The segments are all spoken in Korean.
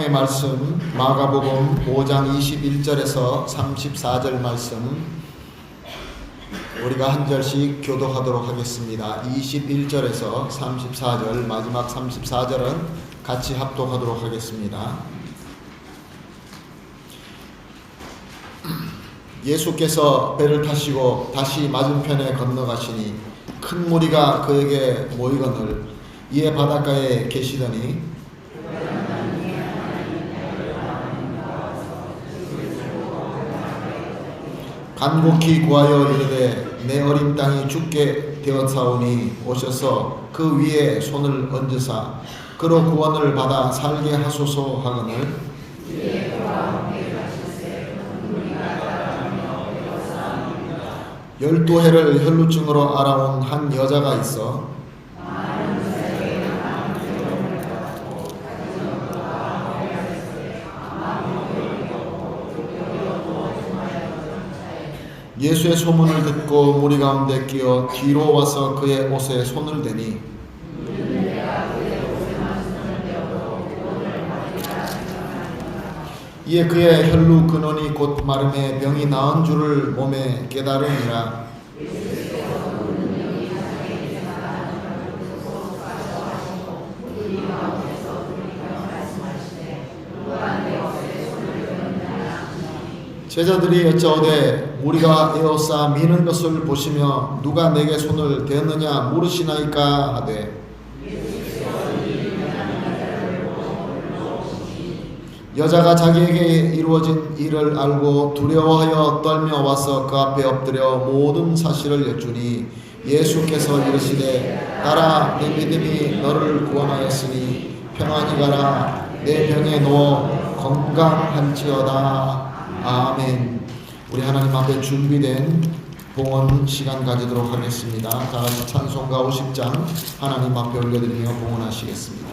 말씀 마가복음 5장 21절에서 34절 말씀 우리가 한 절씩 교독하도록 하겠습니다. 21절에서 34절 마지막 34절은 같이 합독하도록 하겠습니다. 예수께서 배를 타시고 다시 맞은편에 건너가시니 큰 무리가 그에게 모이거늘 이에 바닷가에 계시더니 간곡히 구하여 이르되 내 어린 땅이 죽게 되었사오니 오셔서 그 위에 손을 얹으사 그로 구원을 받아 살게 하소서 하거늘 열두 해를 혈루증으로 앓아온 한 여자가 있어 예수의 소문을 듣고 무리 가운데 끼어 뒤로 와서 그의 옷에 손을 대니 이에 그의 혈루 근원이 곧 마름에 병이 나은 줄을 몸에 깨달으니라. 제자들이 여짜오되 우리가 에워싸 미는 것을 보시며 누가 내게 손을 대었느냐 물으시나이까 하되 여자가 자기에게 이루어진 일을 알고 두려워하여 떨며 와서 그 앞에 엎드려 모든 사실을 여쭈니 예수께서 이르시되 딸아 내 믿음이 너를 구원하였으니 평안히 가라 내 병에 누워 건강할지어다. 아멘. 우리 하나님 앞에 준비된 봉헌 시간 가지도록 하겠습니다. 다 같이 찬송가 50장 하나님 앞에 올려드리며 봉헌하시겠습니다.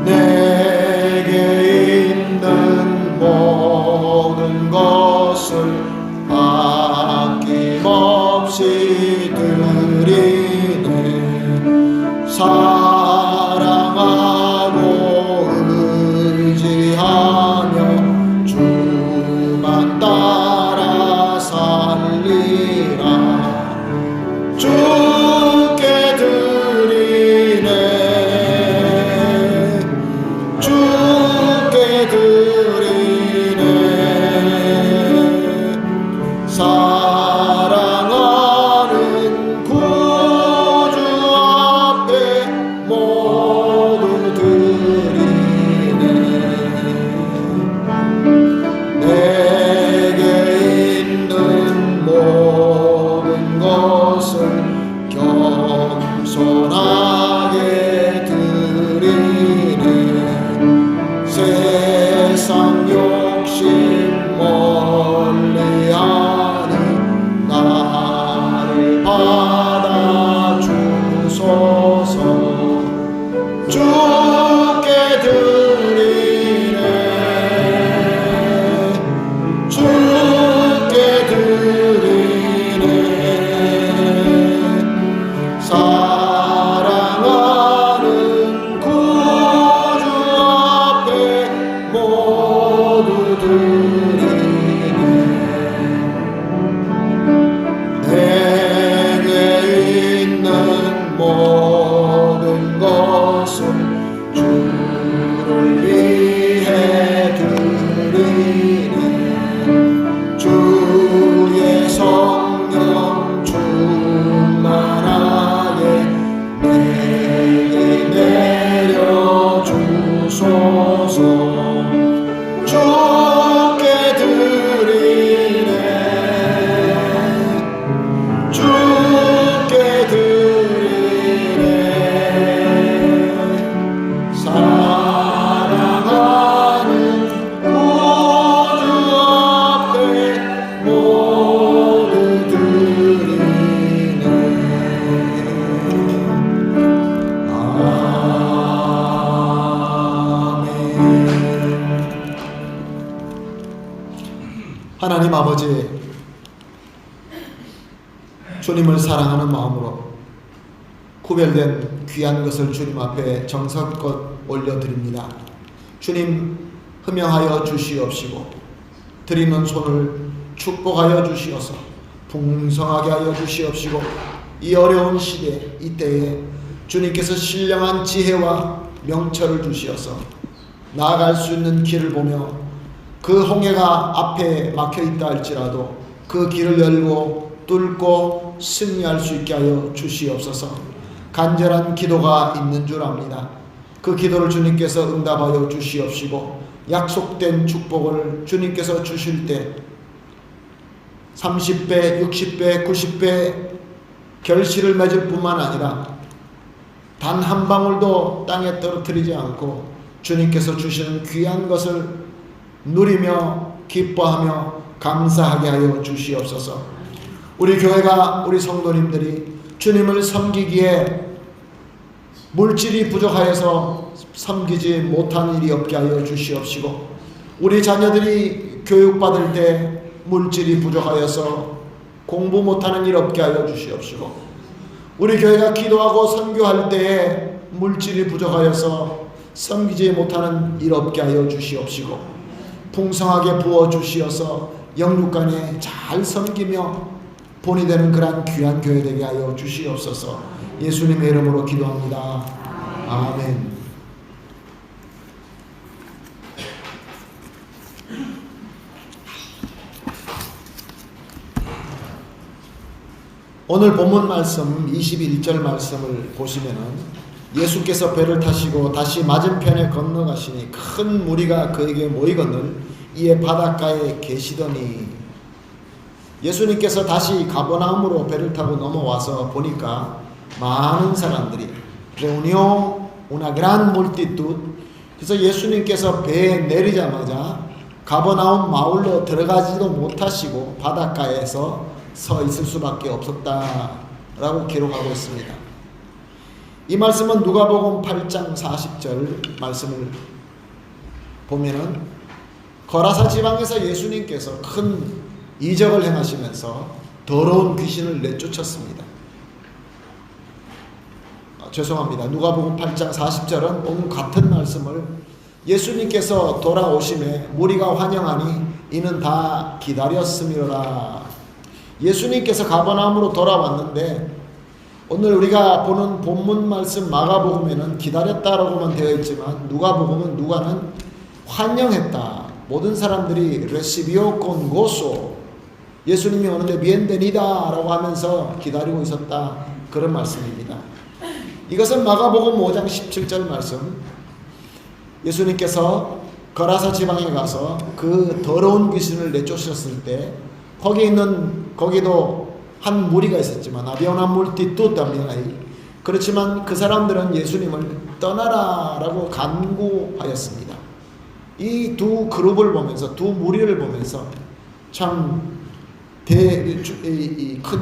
내게 있는 모든 것을 아낌없이 드리네 사랑하고 의지하는 하나님 아버지, 주님을 사랑하는 마음으로 구별된 귀한 것을 주님 앞에 정성껏 올려드립니다. 주님, 흠명하여 주시옵시고 드리는 손을 축복하여 주시어서 풍성하게 하여 주시옵시고 이 어려운 시대, 이때에 주님께서 신령한 지혜와 명철을 주시어서 나아갈 수 있는 길을 보며 그 홍해가 앞에 막혀있다 할지라도 그 길을 열고 뚫고 승리할 수 있게 하여 주시옵소서. 간절한 기도가 있는 줄 압니다. 그 기도를 주님께서 응답하여 주시옵시고 약속된 축복을 주님께서 주실 때 30배, 60배, 90배 결실을 맺을 뿐만 아니라 단 한 방울도 땅에 떨어뜨리지 않고 주님께서 주시는 귀한 것을 누리며 기뻐하며 감사하게 하여 주시옵소서. 우리 교회가, 우리 성도님들이 주님을 섬기기에 물질이 부족하여서 섬기지 못한 일이 없게 하여 주시옵시고 우리 자녀들이 교육받을 때 물질이 부족하여서 공부 못하는 일 없게 하여 주시옵시고 우리 교회가 기도하고 선교할 때에 물질이 부족하여서 섬기지 못하는 일 없게 하여 주시옵시고 풍성하게 부어주시어서 영육간에 잘 섬기며 본이 되는 그러한 귀한 교회 되게 하여 주시옵소서. 예수님의 이름으로 기도합니다. 아멘. 오늘 본문 말씀 21절 말씀을 보시면은 예수께서 배를 타시고 다시 맞은편에 건너가시니 큰 무리가 그에게 모이거늘 이에 바닷가에 계시더니 예수님께서 다시 가버나움으로 배를 타고 넘어와서 보니까 많은 사람들이 reunió una gran multitud. 그래서 예수님께서 배에 내리자마자 가버나움 마을로 들어가지도 못하시고 바닷가에서 서 있을 수밖에 없었다라고 기록하고 있습니다. 이 말씀은 누가복음 8장 40절 말씀을 보면은 거라사 지방에서 예수님께서 큰 이적을 행하시면서 더러운 귀신을 내쫓았습니다. 죄송합니다. 누가복음 8장 40절은 오늘 같은 말씀을 예수님께서 돌아오심에 무리가 환영하니 이는 다 기다렸음이로라. 예수님께서 가버나움으로 돌아왔는데 오늘 우리가 보는 본문 말씀 마가복음에는 기다렸다라고만 되어 있지만 누가복음은 누가는 환영했다. 모든 사람들이 recibió con gozo. 예수님이 오는데 bienvenida 라고 하면서 기다리고 있었다. 그런 말씀입니다. 이것은 마가복음 5장 17절 말씀. 예수님께서 거라사 지방에 가서 그 더러운 귀신을 내쫓으셨을 때 거기도 한 무리가 있었지만 había una multitud también ahí. 그렇지만 그 사람들은 예수님을 떠나라라고 간구하였습니다. 이 두 그룹을 보면서 두 무리를 보면서 참 큰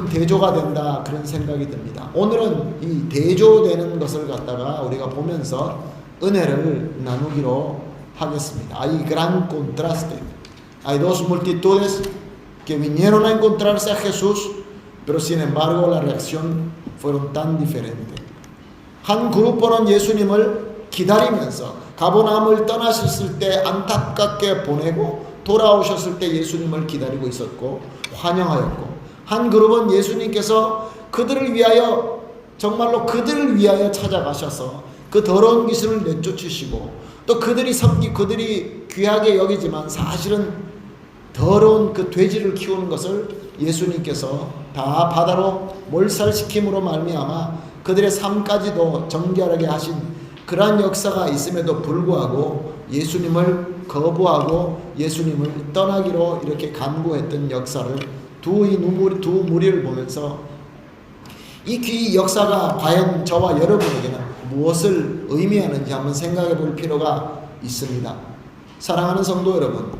대조가 된다 그런 생각이 듭니다. 오늘은 이 대조되는 것을 갖다가 우리가 보면서 은혜를 나누기로 하겠습니다. Hay gran contraste. Hay dos multitudes que vinieron a encontrarse a Jesús, pero sin embargo la reacción fueron tan diferentes. 한 그룹은 예수님을 기다리면서 가버나움을 떠나셨을 때 안타깝게 보내고 돌아오셨을 때 예수님을 기다리고 있었고 환영하였고, 한 그룹은 예수님께서 그들을 위하여 정말로 그들을 위하여 찾아가셔서 그 더러운 귀신을 내쫓으시고 또 그들이 귀하게 여기지만 사실은 더러운 그 돼지를 키우는 것을 예수님께서 다 바다로 몰살시킴으로 말미암아 그들의 삶까지도 정결하게 하신 그러한 역사가 있음에도 불구하고 예수님을 거부하고 예수님을 떠나기로 이렇게 간구했던 역사를 두 무리를 보면서 이 역사가 과연 저와 여러분에게는 무엇을 의미하는지 한번 생각해 볼 필요가 있습니다. 사랑하는 성도 여러분,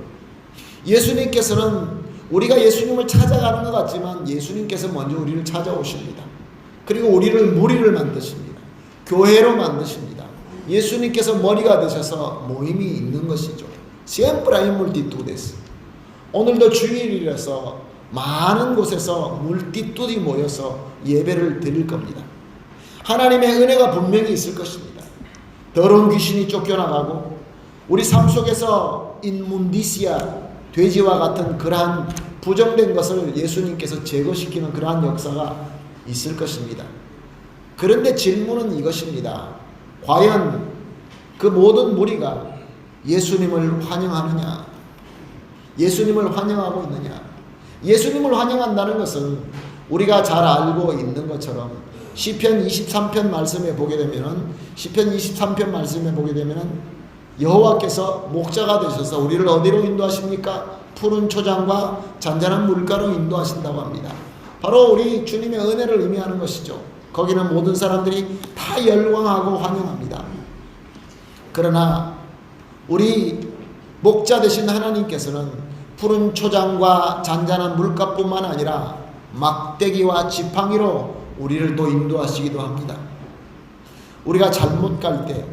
예수님께서는 우리가 예수님을 찾아가는 것 같지만 예수님께서 먼저 우리를 찾아오십니다. 그리고 우리를 무리를 만드십니다. 교회로 만드십니다. 예수님께서 머리가 되셔서 모임이 있는 것이죠. Siempre hay multitudes. 오늘도 주일이라서 많은 곳에서 물띠뚜디 모여서 예배를 드릴 겁니다. 하나님의 은혜가 분명히 있을 것입니다. 더러운 귀신이 쫓겨나가고 우리 삶 속에서 인문디시아, 돼지와 같은 그러한 부정된 것을 예수님께서 제거시키는 그러한 역사가 있을 것입니다. 그런데 질문은 이것입니다. 과연 그 모든 무리가 예수님을 환영하느냐? 예수님을 환영하고 있느냐? 예수님을 환영한다는 것은 우리가 잘 알고 있는 것처럼 시편 23편 말씀에 보게 되면은 여호와께서 목자가 되셔서 우리를 어디로 인도하십니까? 푸른 초장과 잔잔한 물가로 인도하신다고 합니다. 바로 우리 주님의 은혜를 의미하는 것이죠. 거기는 모든 사람들이 다 열광하고 환영합니다. 그러나 우리 목자 되신 하나님께서는 푸른 초장과 잔잔한 물가뿐만 아니라 막대기와 지팡이로 우리를 또 인도하시기도 합니다. 우리가 잘못 갈 때,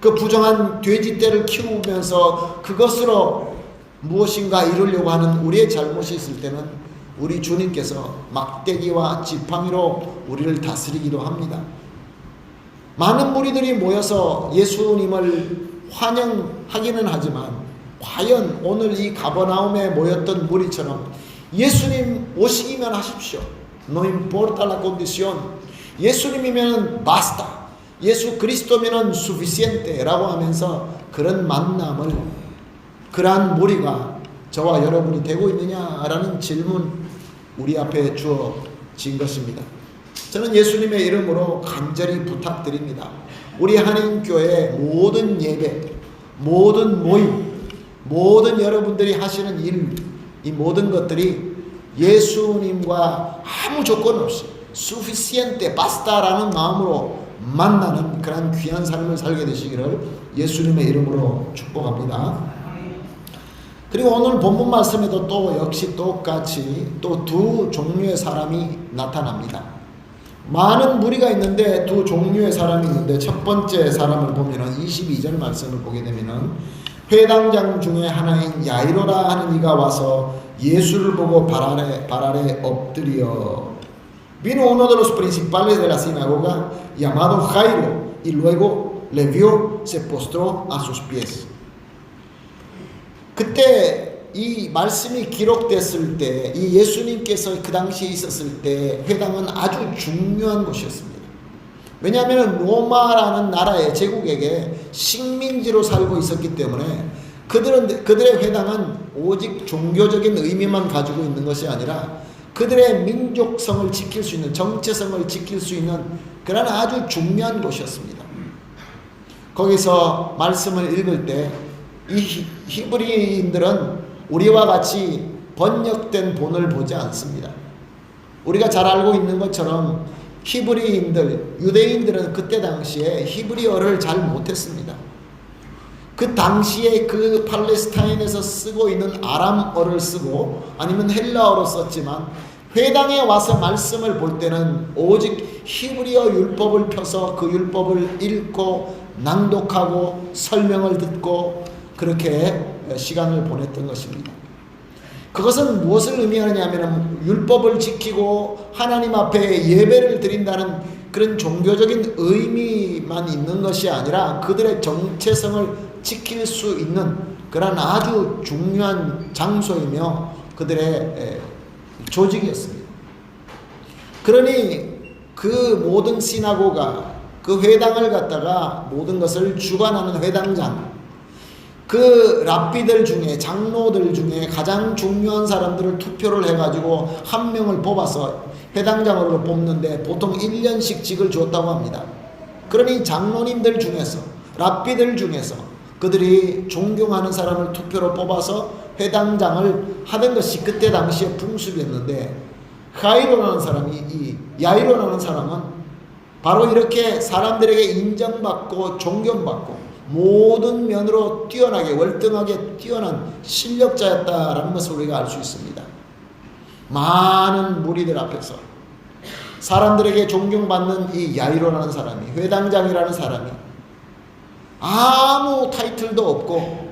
그 부정한 돼지떼를 키우면서 그것으로 무엇인가 이루려고 하는 우리의 잘못이 있을 때는 우리 주님께서 막대기와 지팡이로 우리를 다스리기도 합니다. 많은 무리들이 모여서 예수님을 환영하기는 하지만 과연 오늘 이 가버나움에 모였던 무리처럼 예수님 오시기만 하십시오. No importa la condición. 예수님이면 basta. 예수 그리스도면 suficiente 라고 하면서 그런 만남을 그러한 무리가 저와 여러분이 되고 있느냐라는 질문 우리 앞에 주어진 것입니다. 저는 예수님의 이름으로 간절히 부탁드립니다. 우리 한인교회 모든 예배, 모든 모임, 모든 여러분들이 하시는 일, 이 모든 것들이 예수님과 아무 조건 없이 suficiente, basta라는 마음으로 만나는 그런 귀한 삶을 살게 되시기를 예수님의 이름으로 축복합니다. 그리고 오늘 본문 말씀에도 또 역시 똑같이 또 두 종류의 사람이 나타납니다. 많은 무리가 있는데 두 종류의 사람이 있는데 첫 번째 사람을 보면은 22절 말씀을 보게 되면은 회당장 중에 하나인 야이로라 하는 이가 와서 예수를 보고 발 아래 엎드려. Vino uno de los principales de la sinagoga llamado Jairo y luego le vio, se postró a sus pies. 그때 이 말씀이 기록됐을 때, 이 예수님께서 그 당시에 있었을 때 회당은 아주 중요한 곳이었습니다. 왜냐하면 로마라는 나라의 제국에게 식민지로 살고 있었기 때문에 그들의 회당은 오직 종교적인 의미만 가지고 있는 것이 아니라 그들의 민족성을 지킬 수 있는, 정체성을 지킬 수 있는 그런 아주 중요한 곳이었습니다. 거기서 말씀을 읽을 때 이 히브리인들은 우리와 같이 번역된 본을 보지 않습니다. 우리가 잘 알고 있는 것처럼 히브리인들, 유대인들은 그때 당시에 히브리어를 잘 못했습니다. 그 당시에 그 팔레스타인에서 쓰고 있는 아람어를 쓰고 아니면 헬라어로 썼지만 회당에 와서 말씀을 볼 때는 오직 히브리어 율법을 펴서 그 율법을 읽고 낭독하고 설명을 듣고 그렇게 시간을 보냈던 것입니다. 그것은 무엇을 의미하느냐 하면 율법을 지키고 하나님 앞에 예배를 드린다는 그런 종교적인 의미만 있는 것이 아니라 그들의 정체성을 지킬 수 있는 그런 아주 중요한 장소이며 그들의 조직이었습니다. 그러니 그 모든 시나고가 그 회당을 갖다가 모든 것을 주관하는 회당장, 그 랍비들 중에 장로들 중에 가장 중요한 사람들을 투표를 해가지고 한 명을 뽑아서 회당장으로 뽑는데 보통 1년씩 직을 주었다고 합니다. 그러니 장로님들 중에서 랍비들 중에서 그들이 존경하는 사람을 투표로 뽑아서 회당장을 하던 것이 그때 당시의 풍습이었는데 가이로라는 사람이 이 야이로라는 사람은 바로 이렇게 사람들에게 인정받고 존경받고 모든 면으로 뛰어나게 월등하게 뛰어난 실력자였다라는 것을 우리가 알 수 있습니다. 많은 무리들 앞에서 사람들에게 존경받는 이 야이로라는 사람이, 회당장이라는 사람이 아무 타이틀도 없고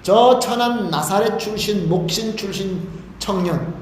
저 천한 나사렛 출신, 목신 출신 청년.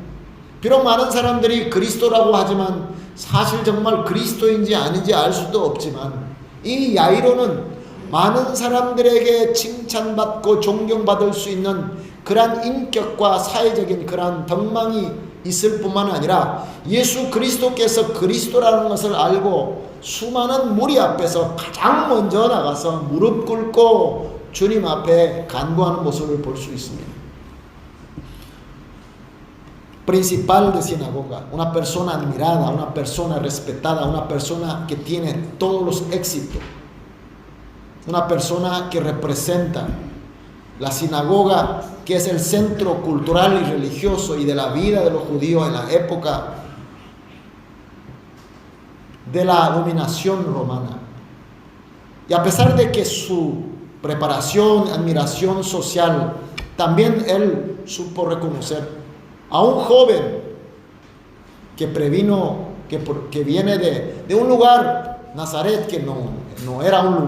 비록 많은 사람들이 그리스도라고 하지만 사실 정말 그리스도인지 아닌지 알 수도 없지만 이 야이로는 많은 사람들에게 칭찬받고 존경받을 수 있는 그러한 인격과 사회적인 그러한 덕망이 있을 뿐만 아니라 예수 그리스도께서 그리스도라는 것을 알고 수많은 무리 앞에서 가장 먼저 나가서 무릎 꿇고 주님 앞에 간구하는 모습을 볼 수 있습니다. Principal de sinagoga, una persona admirada, una persona respetada, una persona que tiene todos los éxitos, una persona que representa la sinagoga, que es el centro cultural y religioso y de la vida de los judíos en la época de la dominación romana. Y a pesar de que su preparación, admiración social, también él supo reconocer a un joven que viene de un lugar, Nazaret, que no era un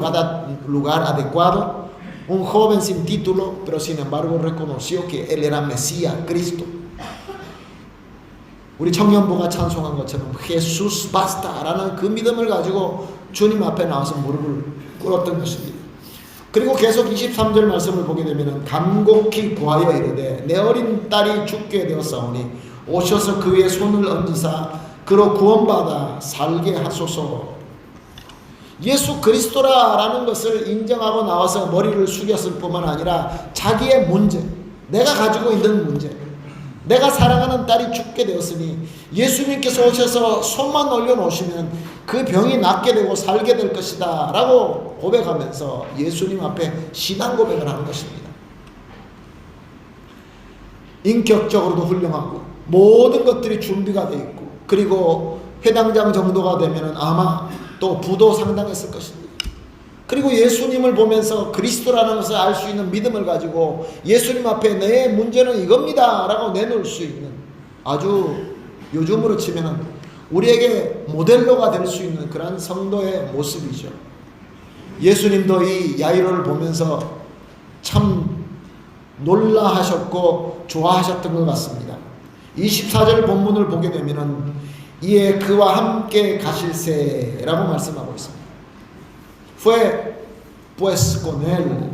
lugar adecuado, un joven sin título, pero sin embargo reconoció que él era Mesías, Cristo. 우리 청년부가 찬송한 것처럼 예수스 바스타라는 그 믿음을 가지고 주님 앞에 나와서 무릎을 꿇었던 것입니다. 그리고 계속 23절 말씀을 보게 되면 간곡히 구하여 이르되 내 어린 딸이 죽게 되었사오니 오셔서 그의 손을 얹으사 그로 구원받아 살게 하소서. 예수 그리스도라는 것을 인정하고 나와서 머리를 숙였을 뿐만 아니라 자기의 문제, 내가 가지고 있는 문제, 내가 사랑하는 딸이 죽게 되었으니 예수님께서 오셔서 손만 올려놓으시면 그 병이 낫게 되고 살게 될 것이다 라고 고백하면서 예수님 앞에 신앙 고백을 하는 것입니다. 인격적으로도 훌륭하고 모든 것들이 준비가 되어 있고 그리고 회당장 정도가 되면 아마 또 부도 상당했을 것입니다. 그리고 예수님을 보면서 그리스도라는 것을 알 수 있는 믿음을 가지고 예수님 앞에 내 문제는 이겁니다 라고 내놓을 수 있는 아주 요즘으로 치면 우리에게 모델로가 될 수 있는 그런 성도의 모습이죠. 예수님도 이 야이로를 보면서 참 놀라하셨고 좋아하셨던 것 같습니다. 24절 본문을 보게 되면 이에 그와 함께 가실세라고 말씀하고 있습니다. Fue pues con él.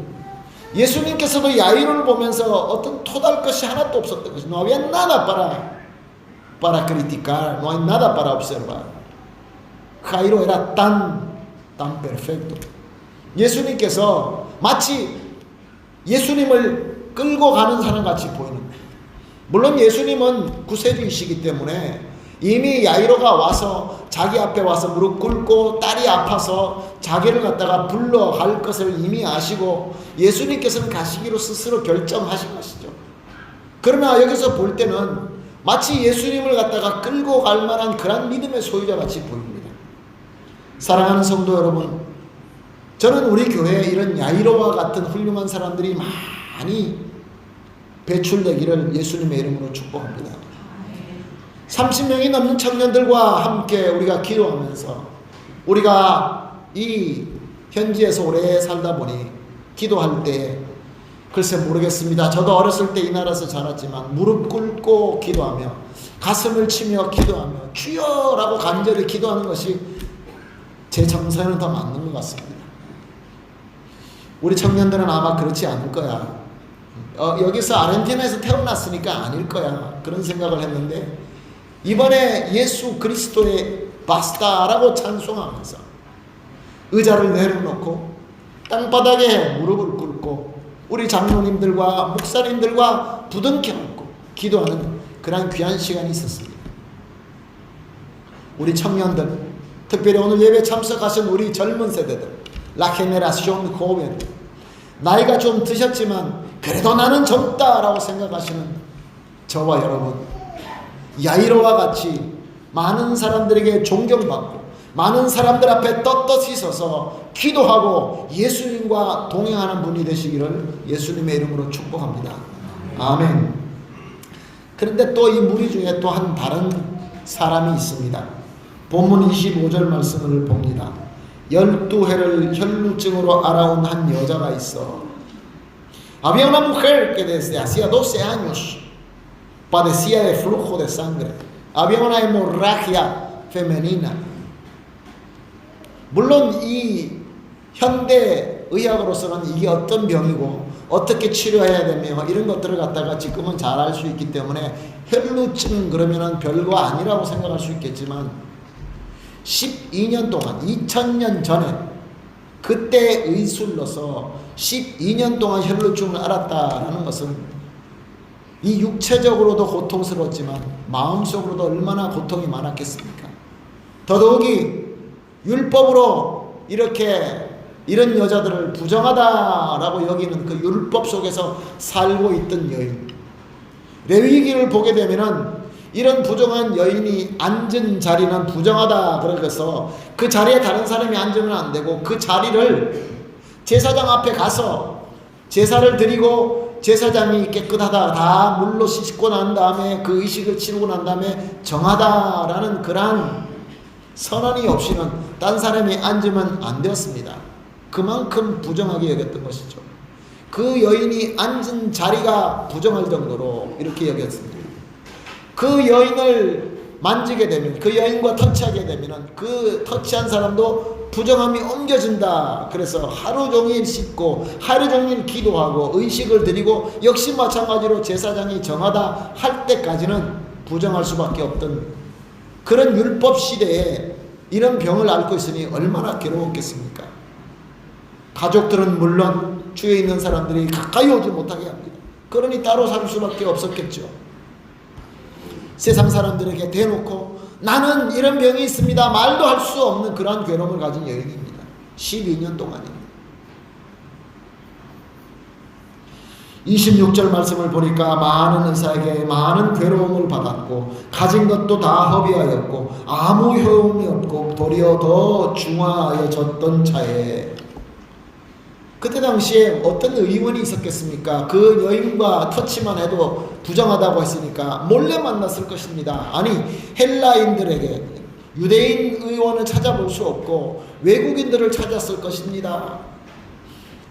예수님께서도 야이로를 보면서 어떤 토달 것이 하나도 없었던 것이 no había nada para criticar, no hay nada para observar. Jairo era tan perfecto. 예수님께서 마치 예수님을 끌고 가는 사람 같이 보이는 거예요. 물론 예수님은 구세주이시기 때문에 이미 야이로가 와서 자기 앞에 와서 무릎 꿇고 딸이 아파서 자기를 갖다가 불러갈 것을 이미 아시고 예수님께서는 가시기로 스스로 결정하신 것이죠. 그러나 여기서 볼 때는 마치 예수님을 갖다가 끌고 갈 만한 그런 믿음의 소유자 같이 보입니다. 사랑하는 성도 여러분, 저는 우리 교회에 이런 야이로와 같은 훌륭한 사람들이 많이 배출되기를 예수님의 이름으로 축복합니다. 30명이 넘는 청년들과 함께 우리가 기도하면서 우리가 이 현지에서 오래 살다 보니 기도할 때 글쎄 모르겠습니다. 저도 어렸을 때 이 나라에서 자랐지만 무릎 꿇고 기도하며 가슴을 치며 기도하며 주여라고 간절히 기도하는 것이 제 정서에는 더 맞는 것 같습니다. 우리 청년들은 아마 그렇지 않을 거야. 여기서 아르헨티나에서 태어났으니까 아닐 거야. 그런 생각을 했는데 이번에 예수 그리스도의 바스타라고 찬송하면서 의자를 내려놓고 땅바닥에 무릎을 꿇고 우리 장로님들과 목사님들과 부둥켜 안고 기도하는 그런 귀한 시간이 있었습니다. 우리 청년들, 특별히 오늘 예배 참석하신 우리 젊은 세대들, La generación joven, 나이가 좀 드셨지만 그래도 나는 젊다라고 생각하시는 저와 여러분, 야이로와 같이 많은 사람들에게 존경받고 많은 사람들 앞에 떳떳이 서서 기도하고 예수님과 동행하는 분이 되시기를 예수님의 이름으로 축복합니다. 아멘. 그런데 또 이 무리 중에 또 한 다른 사람이 있습니다. 본문 25절 말씀을 봅니다. 12해를 혈루증으로 앓아온 한 여자가 있어. Había una mujer que desde hacía 12 años padecía de flujo de sangre. Había una hemorragia femenina. 물론 이 현대 의학으로서는 이게 어떤 병이고 어떻게 치료해야 되며 이런 것들을 갖다가 지금은 잘 알 수 있기 때문에 혈루증 그러면은 별거 아니라고 생각할 수 있겠지만 12년 동안 2000년 전에 그때 의술로서 12년 동안 혈루증을 앓았다라는 것은 이 육체적으로도 고통스러웠지만 마음속으로도 얼마나 고통이 많았겠습니까? 더더욱이 율법으로 이렇게 이런 여자들을 부정하다라고 여기는 그 율법 속에서 살고 있던 여인. 레위기를 보게 되면은 이런 부정한 여인이 앉은 자리는 부정하다 그래서 그 자리에 다른 사람이 앉으면 안 되고 그 자리를 제사장 앞에 가서 제사를 드리고 제사장이 깨끗하다 다 물로 씻고 난 다음에 그 의식을 치르고 난 다음에 정하다라는 그러한 선언이 없이는 딴 사람이 앉으면 안 되었습니다. 그만큼 부정하게 여겼던 것이죠. 그 여인이 앉은 자리가 부정할 정도로 이렇게 여겼습니다. 그 여인을 만지게 되면 그 여인과 터치하게 되면 그 터치한 사람도 부정함이 옮겨진다. 그래서 하루 종일 씻고 하루 종일 기도하고 의식을 드리고 역시 마찬가지로 제사장이 정하다 할 때까지는 부정할 수밖에 없던 그런 율법 시대에 이런 병을 앓고 있으니 얼마나 괴로웠겠습니까? 가족들은 물론 주위에 있는 사람들이 가까이 오지 못하게 합니다. 그러니 따로 살 수밖에 없었겠죠. 세상 사람들에게 대놓고 나는 이런 병이 있습니다 말도 할 수 없는 그러한 괴로움을 가진 여인입니다. 12년 동안입니다. 26절 말씀을 보니까 많은 의사에게 많은 괴로움을 받았고 가진 것도 다 허비하였고 아무 효용이 없고 도리어 더 중화하여졌던 차에 그때 당시에 어떤 의원이 있었겠습니까? 그 여인과 터치만 해도 부정하다고 했으니까 몰래 만났을 것입니다. 아니 헬라인들에게 유대인 의원을 찾아볼 수 없고 외국인들을 찾았을 것입니다.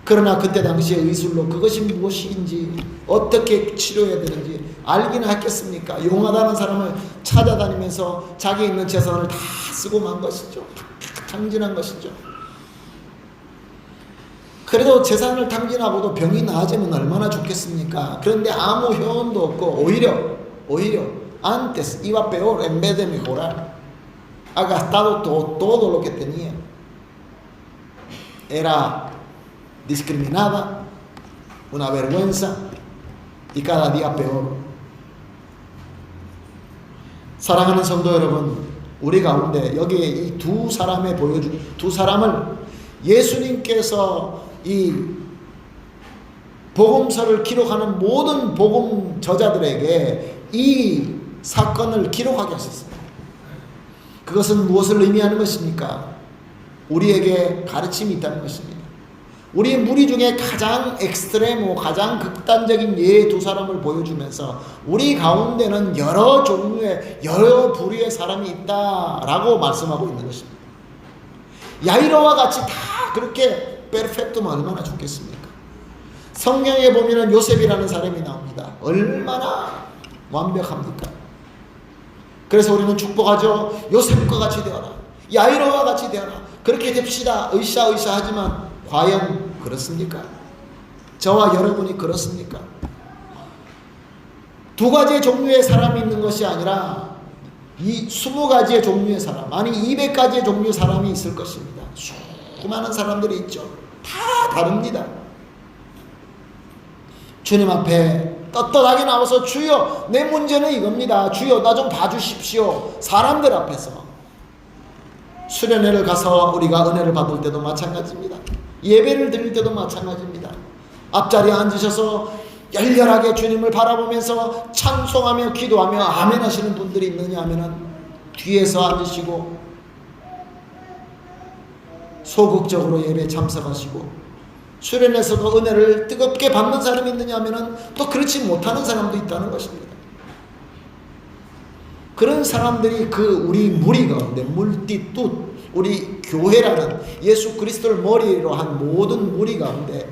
그러나 그때 당시에 의술로 그것이 무엇인지 어떻게 치료해야 되는지 알기는 했겠습니까? 용하다는 사람을 찾아다니면서 자기 있는 재산을 다 쓰고 만 것이죠. 탕진한 것이죠. 그래도 재산을 탕진하고도 병이 나아지면 얼마나 좋겠습니까? 그런데 아무 효험도 없고 오히려 antes iba peor en vez de mejorar. Ha gastado todo lo que tenía. Era discriminada, una vergüenza y cada día peor. 사랑하는 성도 여러분, 우리 가운데 여기에 이 두 사람의 두 사람을 예수님께서 이 복음서를 기록하는 모든 복음 저자들에게 이 사건을 기록하게 하셨습니다. 그것은 무엇을 의미하는 것입니까? 우리에게 가르침이 있다는 것입니다. 우리 무리 중에 가장 엑스트레모, 가장 극단적인 예 두 사람을 보여주면서 우리 가운데는 여러 종류의 여러 부류의 사람이 있다라고 말씀하고 있는 것입니다. 야이로와 같이 다 그렇게 페르펙트면 얼마나 좋겠습니까? 성경에 보면은 요셉이라는 사람이 나옵니다. 얼마나 완벽합니까? 그래서 우리는 축복하죠. 요셉과 같이 되어라. 야이로와 같이 되어라. 그렇게 됩시다. 으쌰으쌰 하지만 과연 그렇습니까? 저와 여러분이 그렇습니까? 두 가지의 종류의 사람이 있는 것이 아니라 이 20가지의 종류의 사람, 아니 200가지의 종류의 사람이 있을 것입니다. 수많은 사람들이 있죠. 다 다릅니다. 주님 앞에 떳떳하게 나와서 주여 내 문제는 이겁니다. 주여 나 좀 봐주십시오. 사람들 앞에서 수련회를 가서 우리가 은혜를 받을 때도 마찬가지입니다. 예배를 드릴 때도 마찬가지입니다. 앞자리에 앉으셔서 열렬하게 주님을 바라보면서 찬송하며 기도하며 아멘 하시는 분들이 있느냐 하면은 뒤에서 앉으시고 소극적으로 예배에 참석하시고 수련회에서도 은혜를 뜨겁게 받는 사람이 있느냐 하면은 또 그렇지 못하는 사람도 있다는 것입니다. 그런 사람들이 그 우리 무리 가운데 물티뚜 우리 교회라는 예수 그리스도를 머리로 한 모든 무리 가운데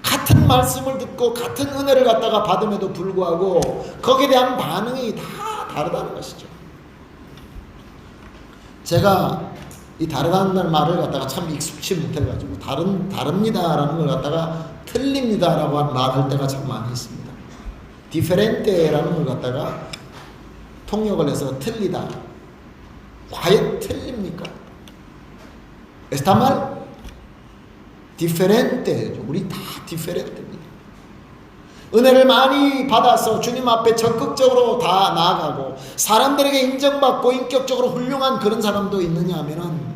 같은 같은 말씀을 듣고 같은 은혜를 갖다가 받음에도 불구하고 거기에 대한 반응이 다 다르다는 것이죠. 제가 이 다르다는 말을 갖다가 참 익숙치 못해가지고 다릅니다라는 걸 갖다가 틀립니다라고 말할 때가 참 많이 있습니다. 디페렌테라는 걸 갖다가 통역을 해서 틀리다. 과연 틀립니까? Está mal? 디페렌테죠. 우리 다 디페렌테입니다. 은혜를 많이 받아서 주님 앞에 적극적으로 다 나아가고 사람들에게 인정받고 인격적으로 훌륭한 그런 사람도 있느냐 하면은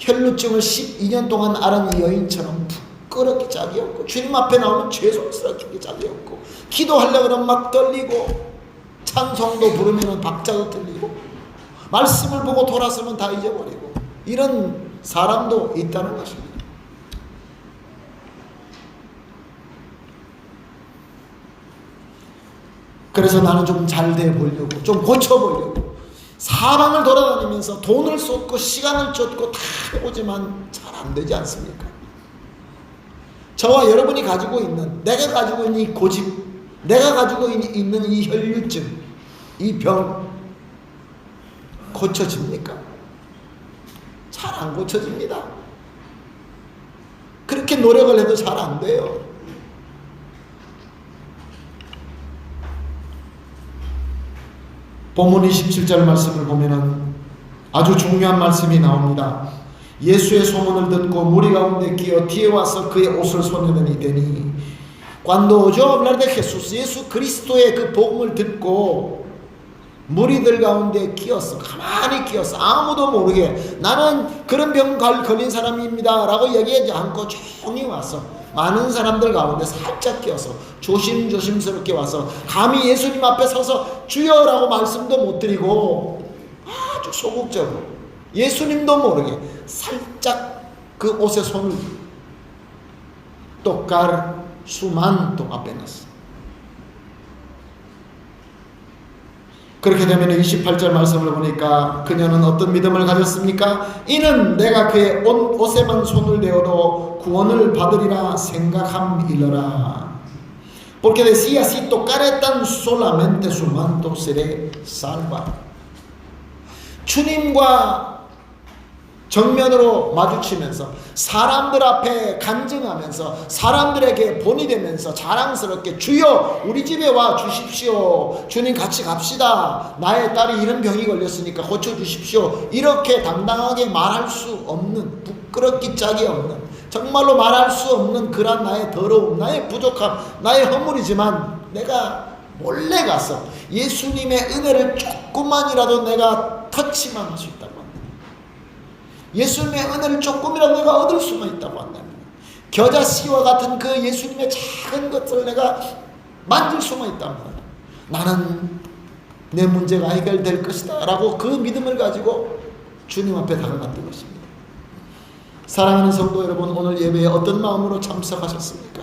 혈루증을 12년 동안 앓은 이 여인처럼 부끄럽게 짝이 없고 주님 앞에 나오면 죄송스럽게 짝이 없고 기도하려고 그러면 막 떨리고 찬송도 부르면 박자도 틀리고 말씀을 보고 돌아서면 다 잊어버리고 이런 사람도 있다는 것입니다. 그래서 나는 좀 잘 돼 보려고 좀 고쳐보려고 사방을 돌아다니면서 돈을 쏟고 시간을 쫓고 다 해보지만 잘 안 되지 않습니까? 저와 여러분이 가지고 있는 내가 가지고 있는 이 고집 내가 가지고 있는 이 혈류증 이 병 고쳐집니까? 잘 안 고쳐집니다. 그렇게 노력을 해도 잘 안 돼요. 본문 27절 말씀을 보면은 아주 중요한 말씀이 나옵니다. 예수의 소문을 듣고 무리 가운데 끼어 뒤에 와서 그의 옷을 손에더니 되니 Cuando oyó hablar de Jesús, 예수 그리스도의 그 복음을 듣고 무리들 가운데 끼었어. 가만히 끼었어. 아무도 모르게 나는 그런 병 걸린 사람입니다 라고 얘기하지 않고 조용히 와서 많은 사람들 가운데 살짝 끼어서 조심스럽게 와서 감히 예수님 앞에 서서 주여라고 말씀도 못 드리고 아주 소극적으로 예수님도 모르게 살짝 그 옷에 손을 tocar su manto apenas. 그렇게 되면 28절 말씀을 보니까 그녀는 어떤 믿음을 가졌습니까? 이는 내가 그의 옷에만 손을 대어도 구원을 받으리라 생각함이러라. Porque decía, si tocare tan solamente su manto seré salva. 주님과 정면으로 마주치면서 사람들 앞에 간증하면서 사람들에게 본이 되면서 자랑스럽게 주여 우리 집에 와 주십시오. 주님 같이 갑시다. 나의 딸이 이런 병이 걸렸으니까 고쳐주십시오. 이렇게 당당하게 말할 수 없는 부끄럽기 짝이 없는 정말로 말할 수 없는 그런 나의 더러움 나의 부족함 나의 허물이지만 내가 몰래 가서 예수님의 은혜를 조금만이라도 내가 터치만 할 수 있다고 예수님의 은혜를 조금이라도 내가 얻을 수만 있다고 한다면 겨자씨와 같은 그 예수님의 작은 것들을 내가 만질 수만 있다면 나는 내 문제가 해결될 것이다 라고 그 믿음을 가지고 주님 앞에 다가갔던 것입니다. 사랑하는 성도 여러분, 오늘 예배에 어떤 마음으로 참석하셨습니까?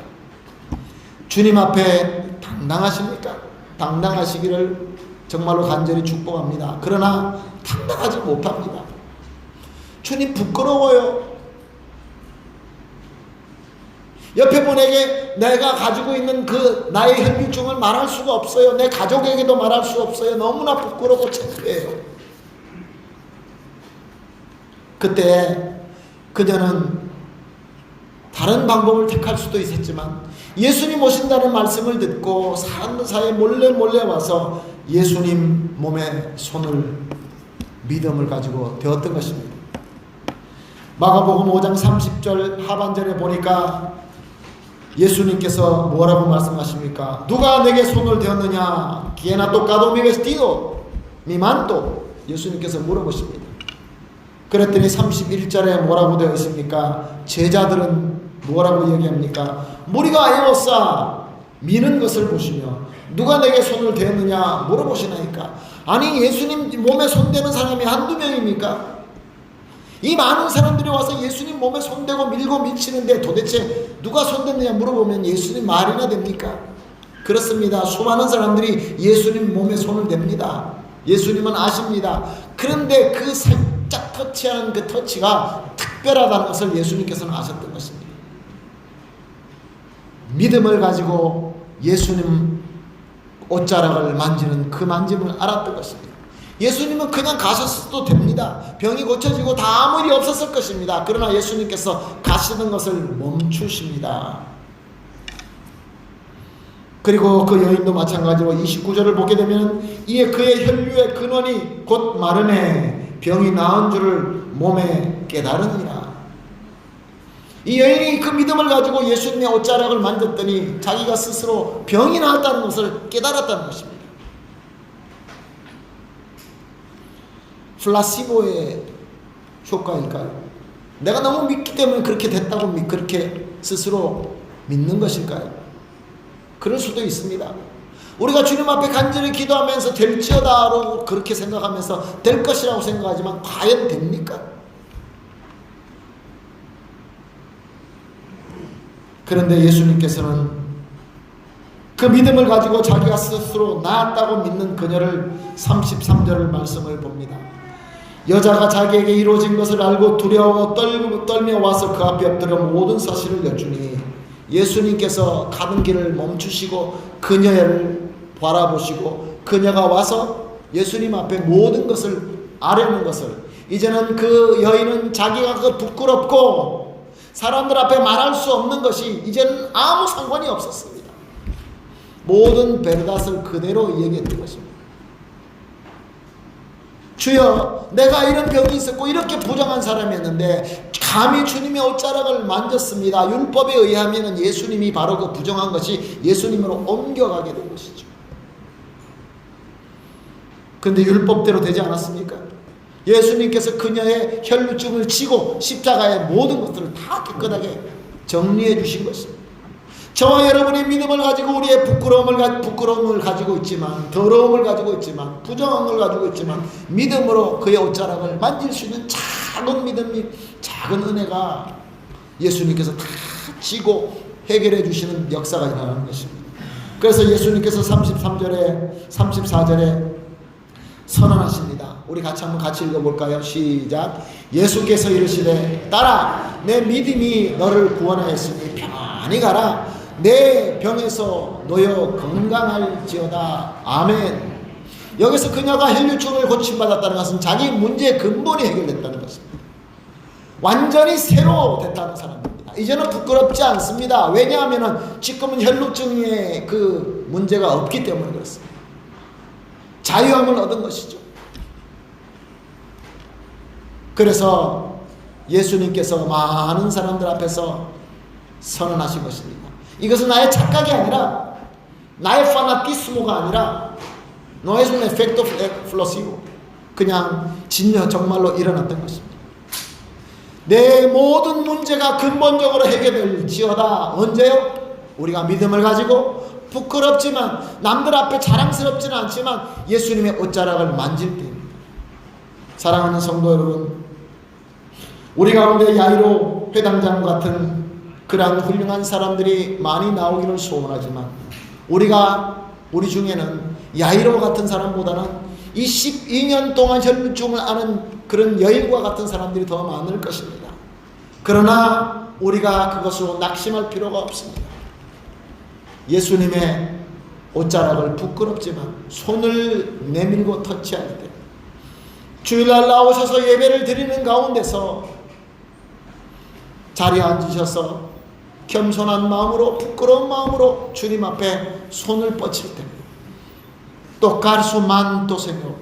주님 앞에 당당하십니까? 당당하시기를 정말로 간절히 축복합니다. 그러나 당당하지 못합니다. 주님 부끄러워요. 옆에 분에게 내가 가지고 있는 그 나의 혈류증을 말할 수가 없어요. 내 가족에게도 말할 수 없어요. 너무나 부끄럽고 창피해요. 그때 그녀는 다른 방법을 택할 수도 있었지만 예수님 오신다는 말씀을 듣고 사람들 사이에 몰래 와서 예수님 몸에 손을 믿음을 가지고 대었던 것입니다. 마가복음 5장 30절 하반절에 보니까 예수님께서 뭐라고 말씀하십니까? 누가 내게 손을 대었느냐? ¿Quién ha tocado mi vestido? mi manto? 예수님께서 물어보십니다. 그랬더니 31절에 뭐라고 되어 있습니까? 제자들은 뭐라고 얘기합니까? 무리가 에워싸 미는 것을 보시며 누가 내게 손을 대었느냐 물어보시나이까? 아니 예수님 몸에 손대는 사람이 한두 명입니까? 이 많은 사람들이 와서 예수님 몸에 손대고 밀고 미치는데 도대체 누가 손댔느냐 물어보면 예수님 말이나 됩니까? 그렇습니다. 수많은 사람들이 예수님 몸에 손을 댑니다. 예수님은 아십니다. 그런데 그 살짝 터치하는 그 터치가 특별하다는 것을 예수님께서는 아셨던 것입니다. 믿음을 가지고 예수님 옷자락을 만지는 그 만짐을 알았던 것입니다. 예수님은 그냥 가셨어도 됩니다. 병이 고쳐지고 다 아무 일이 없었을 것입니다. 그러나 예수님께서 가시는 것을 멈추십니다. 그리고 그 여인도 마찬가지로 29절을 보게 되면 이에 그의 혈류의 근원이 곧 마르네 병이 나은 줄을 몸에 깨달으니라. 이 여인이 그 믿음을 가지고 예수님의 옷자락을 만졌더니 자기가 스스로 병이 나았다는 것을 깨달았다는 것입니다. 플라시보의 효과일까요? 내가 너무 믿기 때문에 그렇게 됐다고 그렇게 스스로 믿는 것일까요? 그럴 수도 있습니다. 우리가 주님 앞에 간절히 기도하면서 될지어다라고 그렇게 생각하면서 될 것이라고 생각하지만 과연 됩니까? 그런데 예수님께서는 그 믿음을 가지고 자기가 스스로 나았다고 믿는 그녀를 33절을 말씀을 봅니다. 여자가 자기에게 이루어진 것을 알고 두려워 떨며 와서 그 앞에 엎드려 모든 사실을 여쭈니 예수님께서 가는 길을 멈추시고 그녀를 바라보시고 그녀가 와서 예수님 앞에 모든 것을 아뢰는 것을, 이제는 그 여인은 자기가 그 부끄럽고 사람들 앞에 말할 수 없는 것이 이제는 아무 상관이 없었습니다. 모든 베르닷을 그대로 얘기했던 것입니다. 주여, 내가 이런 병이 있었고 이렇게 부정한 사람이었는데 감히 주님의 옷자락을 만졌습니다. 율법에 의하면 예수님이 바로 그 부정한 것이 예수님으로 옮겨가게 된 것이죠. 그런데 율법대로 되지 않았습니까? 예수님께서 그녀의 혈루증을 치고 십자가의 모든 것들을 다 깨끗하게 정리해 주신 것입니다. 저와 여러분의 믿음을 가지고 우리의 부끄러움을 가지고 있지만, 더러움을 가지고 있지만, 부정함을 가지고 있지만 믿음으로 그의 옷자락을 만질 수 있는 작은 믿음이, 작은 은혜가 예수님께서 다 지고 해결해 주시는 역사가 일어나는 것입니다. 그래서 예수님께서 33절에 34절에 선언하십니다. 우리 같이 읽어볼까요? 시작. 예수께서 이르시되 딸아, 내 믿음이 너를 구원하였으니 편히 가라. 내 병에서 놓여 건강할지어다. 아멘. 여기서 그녀가 혈류증을 고침받았다는 것은 자기 문제의 근본이 해결됐다는 것입니다. 완전히 새로 됐다는 사람입니다. 이제는 부끄럽지 않습니다. 왜냐하면 지금은 혈류증의 그 문제가 없기 때문에 그렇습니다. 자유함을 얻은 것이죠. 그래서 예수님께서 많은 사람들 앞에서 선언하신 것입니다. 이것은 나의 착각이 아니라, 나의 파나티스모가 아니라, no es un efecto explosivo, 그냥 진짜 정말로 일어났던 것입니다. 내 모든 문제가 근본적으로 해결될지어다. 언제요? 우리가 믿음을 가지고 부끄럽지만, 남들 앞에 자랑스럽지는 않지만 예수님의 옷자락을 만질 때입니다. 사랑하는 성도 여러분, 우리 가운데 야이로 회당장 같은 그러한 훌륭한 사람들이 많이 나오기를 소원하지만, 우리 중에는 야이로 같은 사람보다는 이 12년 동안 혈루증을 앓은 그런 여인과 같은 사람들이 더 많을 것입니다. 그러나 우리가 그것으로 낙심할 필요가 없습니다. 예수님의 옷자락을 부끄럽지만 손을 내밀고 터치할 때, 주일날 나오셔서 예배를 드리는 가운데서 자리에 앉으셔서 겸손한 마음으로, 부끄러운 마음으로 주님 앞에 손을 뻗칠 때, tocar su manto, Señor.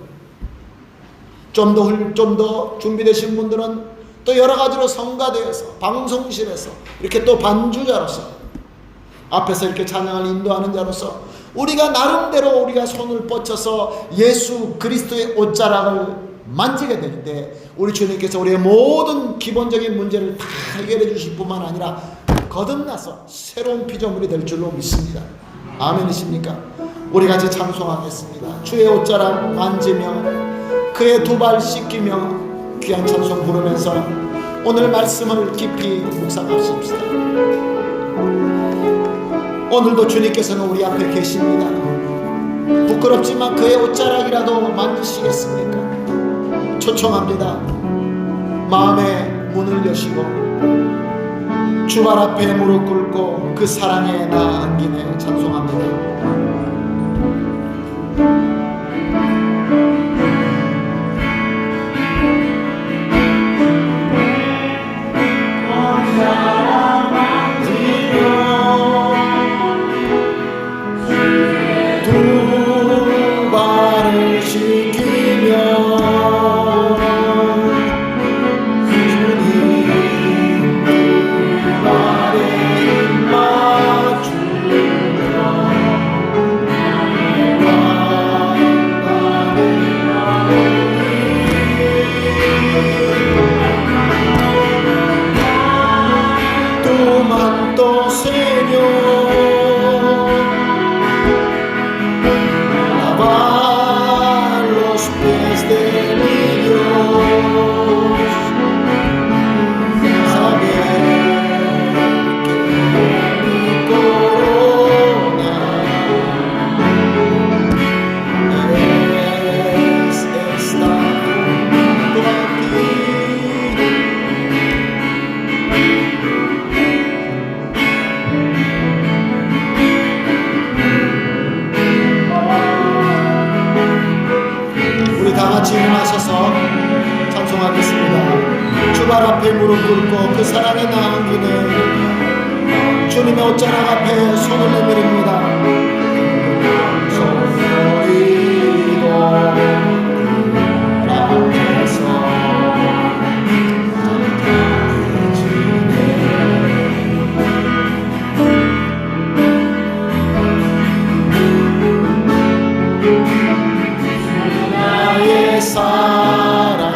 좀 더 준비되신 분들은 또 여러 가지로 성가대에서, 방송실에서, 이렇게 또 반주자로서, 앞에서 이렇게 찬양을 인도하는 자로서 우리가 나름대로 우리가 손을 뻗쳐서 예수 그리스도의 옷자락을 만지게 되는데, 우리 주님께서 우리의 모든 기본적인 문제를 다 해결해 주실 뿐만 아니라 거듭나서 새로운 피조물이 될 줄로 믿습니다. 아멘이십니까? 우리 같이 찬송하겠습니다. 주의 옷자락 만지며 그의 두 발 씻기며 귀한 찬송 부르면서 오늘 말씀을 깊이 묵상하십시다. 오늘도 주님께서는 우리 앞에 계십니다. 부끄럽지만 그의 옷자락이라도 만지시겠습니까? 초청합니다. 마음의 문을 여시고 주발 앞에 무릎 꿇고 그 사랑에 나아기네 찬송합니다. 주발 앞에 무릎 꿇고 그 사랑에 나아기네 주님의 옷자락 앞에 손을 내밀입니다. 소리도 앞에서 나의 사랑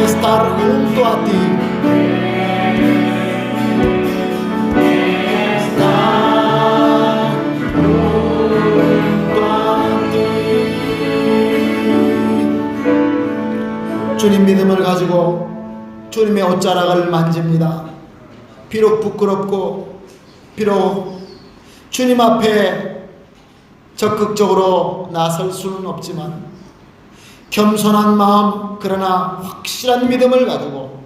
estar junto a ti. Estar junto a ti. 주님 믿음을 가지고 주님의 옷자락을 만집니다. 비록 부끄럽고 비록 주님 앞에 적극적으로 나설 수는 없지만 겸손한 마음 그러나 확실한 믿음을 가지고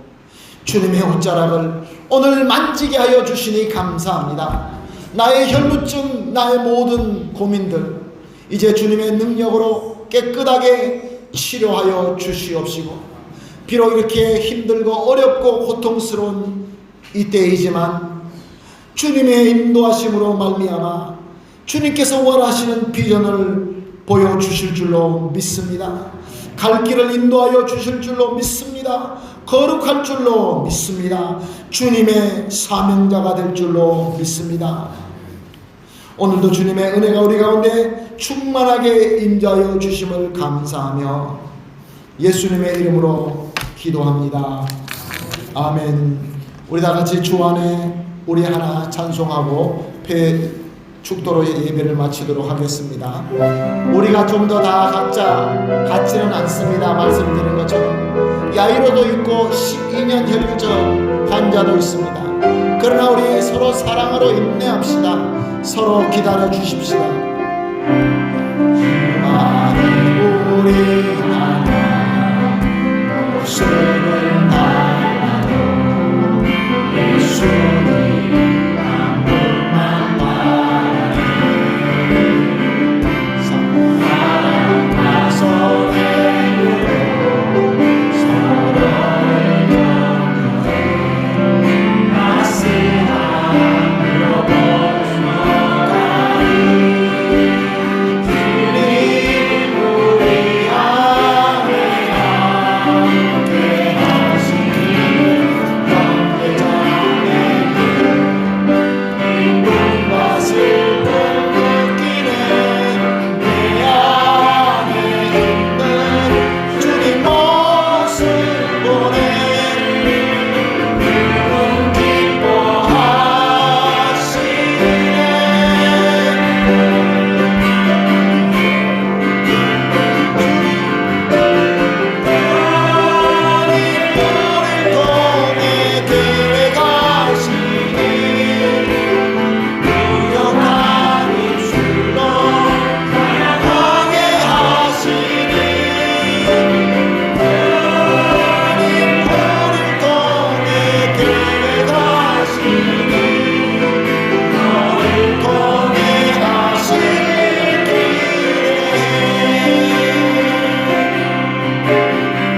주님의 옷자락을 오늘 만지게 하여 주시니 감사합니다. 나의 혈루증 나의 모든 고민들 이제 주님의 능력으로 깨끗하게 치료하여 주시옵시고 비록 이렇게 힘들고 어렵고 고통스러운 이때이지만 주님의 인도하심으로 말미암아 주님께서 원하시는 비전을 보여주실 줄로 믿습니다. 갈 길을 인도하여 주실 줄로 믿습니다. 거룩할 줄로 믿습니다. 주님의 사명자가 될 줄로 믿습니다. 오늘도 주님의 은혜가 우리 가운데 충만하게 임재하여 주심을 감사하며 예수님의 이름으로 기도합니다. 아멘. 우리 다 같이 주 안에 우리 하나 찬송하고 축도로 예배를 마치도록 하겠습니다. 우리가 좀 더 다 각자 같지는 않습니다. 말씀드린 것처럼 야이로도 있고 12년 혈루증 환자도 있습니다. 그러나 우리 서로 사랑으로 인내합시다. 서로 기다려 주십시다. 우리 하나 모습을 다 주님 한 분만 바라네. 사랑과 소리로 서로를 격려해 따스함으로 보충하리. 주님 우리 안에 함께 하시니 영계자에게 기쁨과 슬픔 느끼네. 내 안에 있는 주님 모습 보내 그분 기뻐하시네. 우리를 통해 계획 하시니 무역한 입술로 다양하게 하시니 우리를 통해 계획 하시니 너를 통해 하실 기대.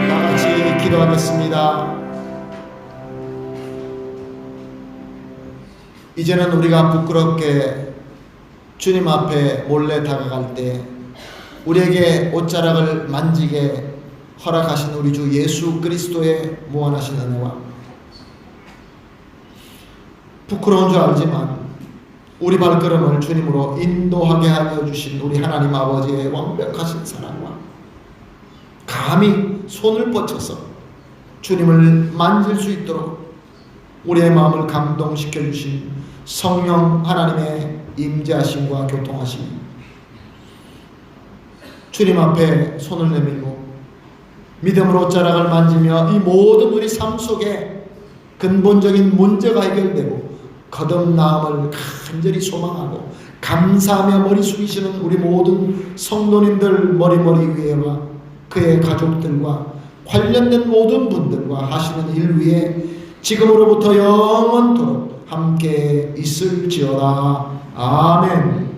다 같이 기도하겠습니다. 이제는 우리가 부끄럽게 주님 앞에 몰래 다가갈 때 우리에게 옷자락을 만지게 허락하신 우리 주 예수 그리스도의 무한하신 은혜와 부끄러운 줄 알지만 우리 발걸음을 주님으로 인도하게 하여 주신 우리 하나님 아버지의 완벽하신 사랑과 감히 손을 뻗쳐서 주님을 만질 수 있도록 우리의 마음을 감동시켜 주신 성령 하나님의 임재하심과 교통하심, 주님 앞에 손을 내밀고 믿음으로 옷자락을 만지며 이 모든 우리 삶 속에 근본적인 문제가 해결되고 거듭남을 간절히 소망하고 감사하며 머리 숙이시는 우리 모든 성도님들 머리 위에와 그의 가족들과 관련된 모든 분들과 하시는 일 위에 지금으로부터 영원토록 함께 있을지어다. 아멘.